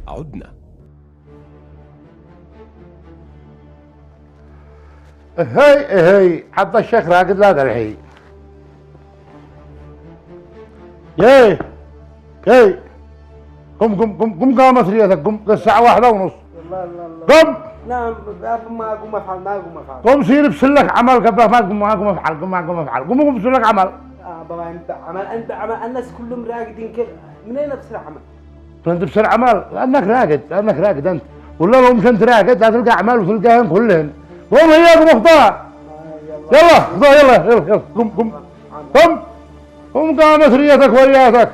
عدنا. هي حط الشيخ راقد لا الحين. ياي قم قامت ريتك، قم الساعة 1:30. قم. نعم ما اقوم افعل. قم سير بسلك عمل قبل ما اقوم افعل. قم بسلك عمل. بابا انت عمل الناس كلهم راقدين كده، منين ابصر عمل؟ انت بسر عمل لانك راقد انت، ولا لو مش انت راقد لا تلقى اعمال وتلقاهم كلهن. قوم هياكم اخطاء. يلا قم قامت ريتك وياتك.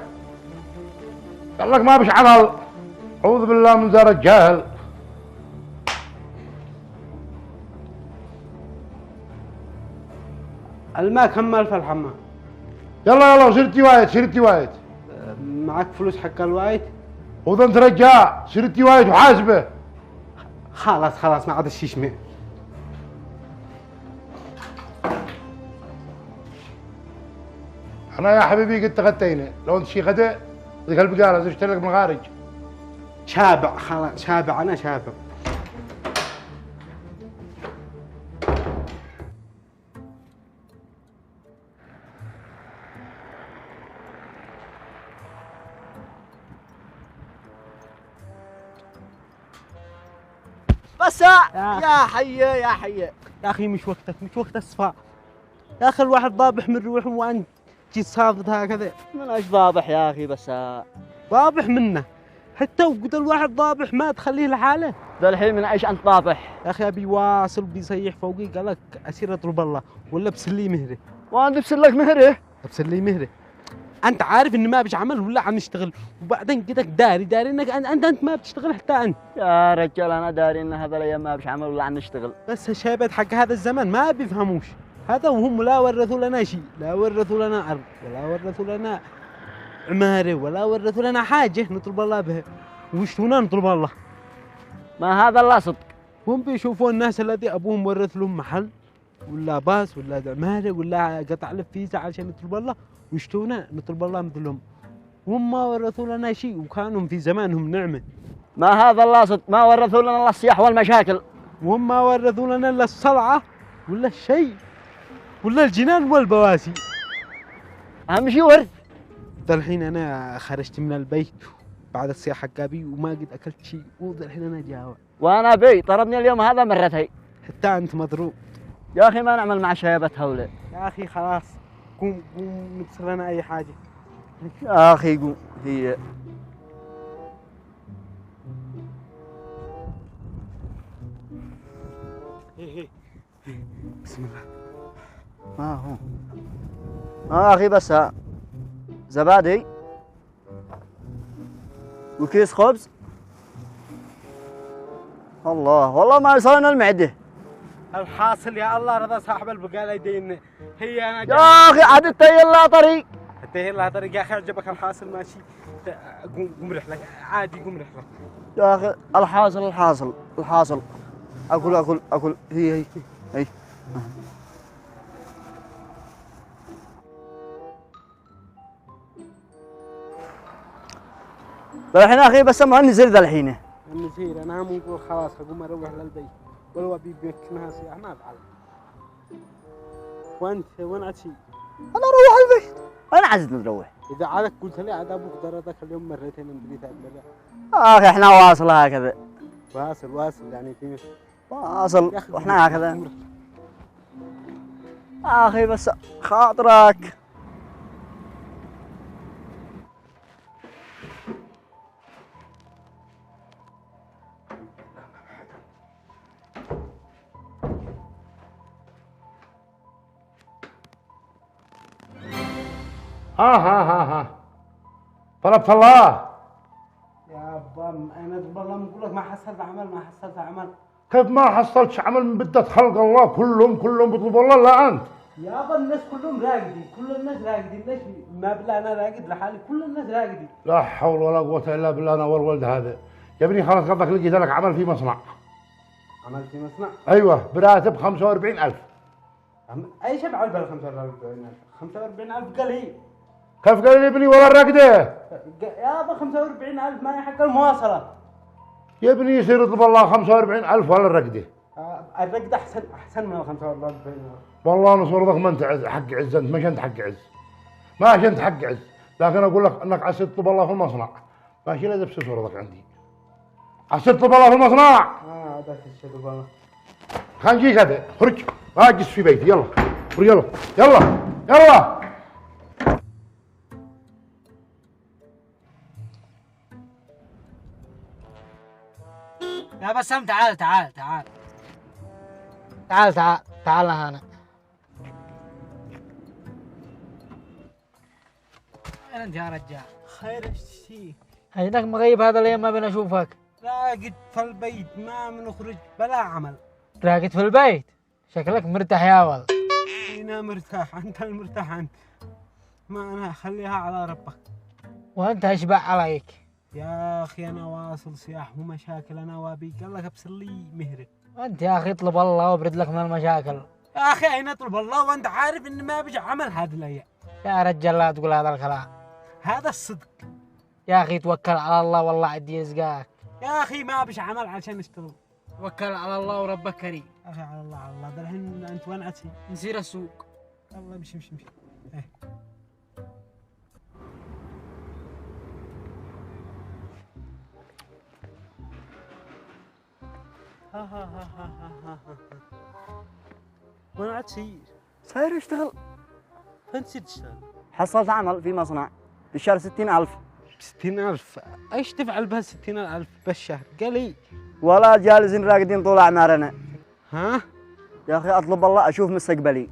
قال لك ما بش عمل. اعوذ بالله من زار الجاهل. الماء كمل في الحمام. يلا سيرتي وايد. معك فلوس حق الوايد؟ وذا انت رجاء سيرتي وايد وحاسبه. خلاص ما عاد الشيش منه. انا يا حبيبي قد تغتينا، لو انت شي غدا ذيك البقاله زجت لك من الخارج. شابع خلاص، انا شابع. بس يا حي يا اخي مش وقت الصفاء يا اخي. الواحد ضابح من روحه وانت تجي تصادف هكذا. من ايش ضابح يا اخي؟ بس ضابح منه حتى وقد الواحد ضابح ما تخليه لحاله. ذا الحين من ايش انت ضابح؟ يا اخي ابي واصل بيصيح فوقي، قال لك اسير اطلب الله ولا بسلي مهره. وانا بسل لك مهره؟ بسلي مهره. انت عارف ان ما بيش عمل ولا عم نشتغل، وبعدين قدك داري انك انت ما بتشتغل حتى انت. يا رجال انا داري ان هذا الايام ما بيش عمل ولا عم نشتغل، بس الشباب حق هذا الزمن ما بيفهموش هذا، وهم لا ورثوا لنا شيء، لا ورثوا لنا ارض ولا ورثوا لنا عماره ولا ورثوا لنا حاجه نطلب الله بها. وشتونا نطلب الله؟ ما هذا الله صدق. هم بيشوفوا الناس الذي ابوهم ورث لهم محل ولا باص ولا عماره ولا قطع لفيزه عشان يطلب الله، ويشتونا نطلب الله مثلهم. هم ما ورثوا لنا شيء وكانوا في زمانهم نعمه. ما هذا الله صدق، ما ورثوا لنا الا الصياح والمشاكل. وهم ما ورثوا لنا الا الصلعه ولا الشيء ولا الجنان والبواسي. اهم شيء ورث. الحين انا خرجت من البيت بعد الصياح حقابي وما قد اكلت شيء، والحين انا جاوع. وانا بي طردني اليوم هذا مرتين. حتى انت مضروب يا اخي ما نعمل مع شيبة هؤلاء. يا اخي خلاص قوم نكسر لنا اي حاجه. يا اخي قوم. هي بسم الله. ما هو اخي بس زبادي وكيس خبز. الله والله ما يصلنا المعده. الحاصل يا الله رضا صاحب البقاله يدين. هي انا يا اخي عاد التيل لا طريق. التيل لا طريق يا اخي. عجبك الحاصل ماشي. قوم رحلك عادي، قوم رحلك يا اخي. الحاصل اكل. هي الحين اخي بس ما نزل ذا الحين. النزير انا مو نقول خلاص اقوم اروح للبيت، ولو ابي بيكنها سياح ما افعل. وانت وين عاد شيء؟ انا اروح البيت. انا عايز نروح. اذا عادك قلت لي عاد ابوك درتك اليوم مرتين من بديت ابلغ. اخي احنا واصل هكذا. واصل يعني في واصل واحنا هكذا. اخي بس خاطرك. ها طلبت الله. يا ابا انا والله نقول لك ما حصلت عمل. كيف ما حصلتش عمل من بدة خلق الله؟ كلهم بيطلبوا الله لا انت. يا ابا الناس كلهم راقدين، كل الناس راقدين. ليش ما بالله انا راقد لحالي؟ كل الناس راقدين. لا حول ولا قوة الا بالله. انا والولد هذا يا ابني خلاص قصدك لقيت لك عمل في مصنع. عمل في مصنع؟ ايوه براتب 45,000. اي شيء بعد 45,000 45,000 قليل. كيف قال لي ابني ولا الرقده؟ يابا 45,000 ما حق المواصلة. يا ابني يصير يطلب الله 45,000 ولا الرقدة؟ الرقدة أحسن من ال 45,000. والله نصرتك ما انت حق عز، انت مش انت حق عز، ماشي انت حق عز، لكن اقول لك انك عسى تطلب الله في المصنع، ماشي لا تبسط صورتك عندي. عسى تطلب الله في المصنع. هذاك الشيء والله. خلينا نجيك هذا، خرج، اجلس في بيتي يلا، خرج يلا، يلا، يلا. يا بسام تعال تعال تعال تعال تعال تعال هنا. وين انت يا رجال؟ خير ايش تشتي؟ هينك مغيب هذا الايام ما بين اشوفك. راقد في البيت ما بنخرج بلا عمل. راقد في البيت؟ شكلك مرتاح يا ولد. انا مرتاح، انت المرتاح انت. ما انا خليها على ربك. وانت اشبع عليك. يا اخي انا واصل سياح ومشاكل، انا وابيك قال لك ابصر لي مهرك. وانت يا اخي اطلب الله وابرد لك من المشاكل. يا اخي اين اطلب الله وانت عارف ان ما بيجي عمل هذه الايام. يا رجال لا تقول هذا الكلام. هذا الصدق. يا اخي توكل على الله والله عدي يزقاك. يا اخي ما بيجي عمل عشان نشتغل. توكل على الله وربك كريم. يا اخي على الله على الله، ده الحين انت وين عتي؟ نسير السوق. يلا امشي امشي امشي. ايه. ها ها ها ها ها ها. وين عتي؟ صاير اشتغل. فين تصير تشتغل؟ حصلت عمل في مصنع بالشهر 60,000. 60,000 ايش تفعل بها 60,000 بالشهر؟ قليل. ولا جالسين راقدين طول اعمارنا. ها؟ يا اخي اطلب الله اشوف مستقبلي.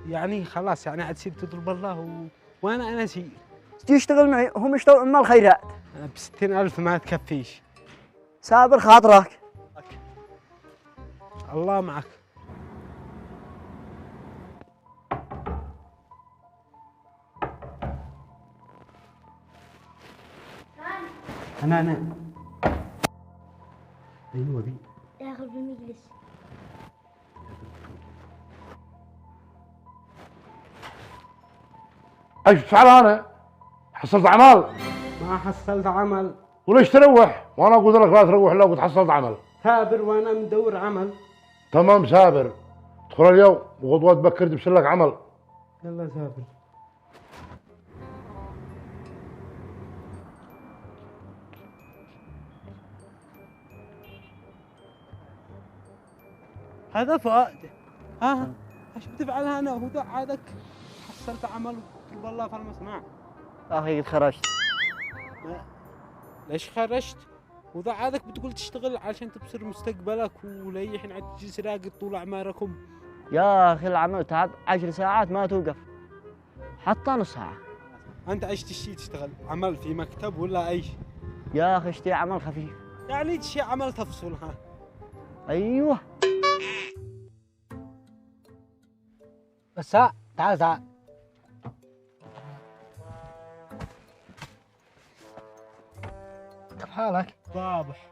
يعني خلاص يعني عاد تصير تطلب الله وانا اسير. تجي يشتغل معي هم يشتغلوا اما الخيرات. ب 60,000 ما تكفيش. سابر خاطرك. الله معك. أنا أيوة بي داخل في المجلس. ايش تفعل انا؟ حصلت اعمال؟ ما حصلت عمل. وليش تروح؟ وانا قلت لك لا تروح الا قلت حصلت عمل. ثابر وانا مدور عمل. تمام سابر، ادخل اليوم وغدوة تبكر تبصر لك عمل. يلا ثابر. هذا فؤاد. ها ايش بتفعل هنا وهو عادك حصلت عمل وطلب الله في المصنع. يا اخي قد خرجت. ليش خرجت؟ وذا عادك بتقول تشتغل عشان تبصر مستقبلك وليحين عاد تجلس راقد طول اعماركم. يا اخي العمل تعب 10 ساعات ما توقف حتى نص ساعة. انت ايش تشتي تشتغل؟ عمل في مكتب ولا ايش؟ يا اخي اشتي عمل خفيف. يعني تشي عمل تفصل ها. ايوه. بس تعال تعال. كيف حالك؟ واضح.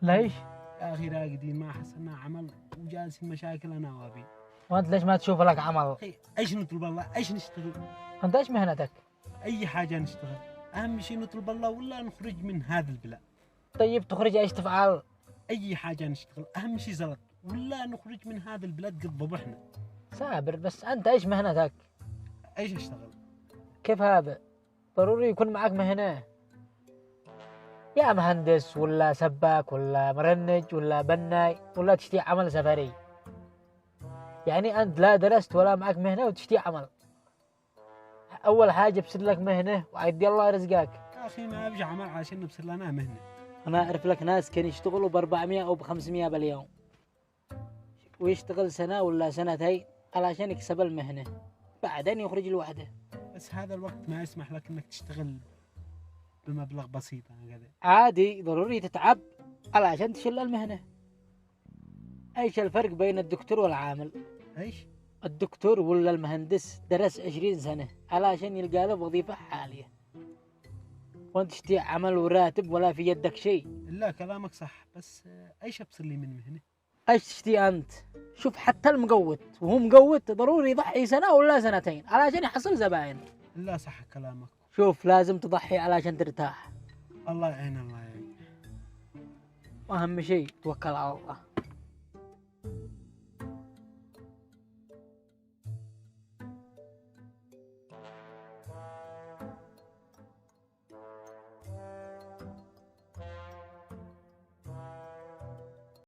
ليش؟ يا اخي راقدين ما حصلنا عمل وجالسين مشاكل انا وابي. وانت ليش ما تشوف لك عمل؟ اخي ايش نطلب الله؟ ايش نشتغل؟ انت ايش مهنتك؟ اي حاجه نشتغل، اهم شيء نطلب الله ولا نخرج من هذا البلاد. طيب تخرج ايش تفعل؟ اي حاجه نشتغل، اهم شيء زلط ولا نخرج من هذا البلاد قد ضبحنا. سابر بس انت ايش مهنتك؟ ايش اشتغل؟ كيف هذا؟ ضروري يكون معك مهنة. يا مهندس ولا سباك ولا مرنج ولا بناي ولا تشتي عمل سفري. يعني انت لا درست ولا معك مهنة وتشتي عمل. اول حاجة بصير لك مهنة وعدي الله رزقك. يا اخي ما بيجي عمل عشان نبصر لنا مهنه. انا اعرف لك ناس كانوا يشتغلوا ب 400 او ب 500 باليوم ويشتغل سنة ولا سنتين علشان يكسب المهنة بعدين يخرج لوحده. بس هذا الوقت ما يسمح لك انك تشتغل بمبلغ بسيط. انا قاعد عادي ضروري تتعب علشان تشل المهنة. ايش الفرق بين الدكتور والعامل؟ ايش؟ الدكتور ولا المهندس درس 20 سنة علشان يلقى له وظيفة حالية، وانت تشتي عمل وراتب ولا في يدك شيء. لا كلامك صح، بس ايش ابصر لي من مهنه؟ ايش تشتي انت؟ شوف حتى المقوت وهو مقوت ضروري يضحي سنة ولا سنتين علشان يحصل زباين. لا صح كلامك. شوف لازم تضحي علشان ترتاح. الله يعين الله يعين. واهم شيء توكل على الله.